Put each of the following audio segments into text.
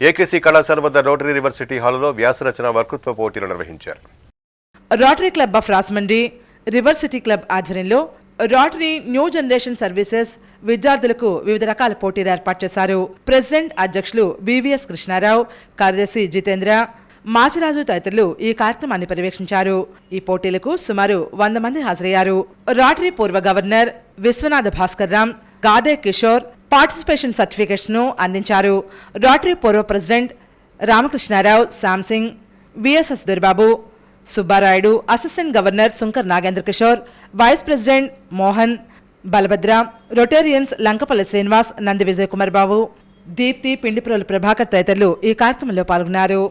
AKC కళాశాల వద్ద rotary university హాలులో వ్యాసరచన వక్తృత్వ పోటీలు నిర్వహించారు. Rotary club of Rajahmundry, river city club ఆధ్వర్యంలో రోటరీ న్యూ జనరేషన్ సర్వీసెస్ విద్యార్థులకు వివిధ రకాల పోటీలు ఏర్పాటు చేశారు. ప్రెసిడెంట్ అధ్యక్షులు వివిఎస్ కృష్ణారావు, కార్యదర్శి జితేంద్ర, మాచిరాజు తదితరులు ఈ కార్యక్రమాన్ని పర్యవేక్షించారు. ఈ పోటీలకు సుమారు 100 మంది హాజరయ్యారు. రోటరీ పూర్వ governor Vishwanatha Bhaskar Ram, Gade Kishore participation certificates ను అందించారు. రోటరీ పూర్వ ప్రెసిడెంట్ రామకృష్ణారావు, శాంసింగ్, VSS Durbabu, Subbarayudu, assistant governor Sunkar Nagendra Kishore, vice president Mohan, Balabhadra, rotarians Lankapalli Srinivas, Nandi Vijay Kumar Babu, Deepti, Pindiprolu Prabhakar తదితరులు ఈ కార్యక్రమంలో పాల్గొన్నారు.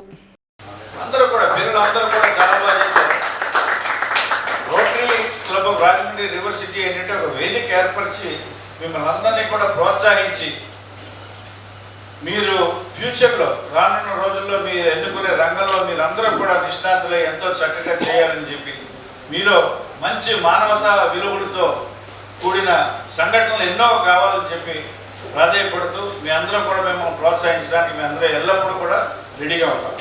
మిమ్మల్ని అందరినీ కూడా ప్రోత్సహించి మీరు ఫ్యూచర్లో రానున్న రోజుల్లో మీరు ఎన్నుకునే రంగంలో మీరందరూ కూడా నిష్ణాతులై ఎంతో చక్కగా చేయాలని చెప్పి మీలో మంచి మానవతా విలువలతో కూడిన సంఘటనలు ఎన్నో కావాలని చెప్పి ప్రాధాన్యపడుతూ మీ అందరూ కూడా మిమ్మల్ని ప్రోత్సహించడానికి మీ అందరూ ఎల్లప్పుడూ కూడా రెడీగా ఉంటాం.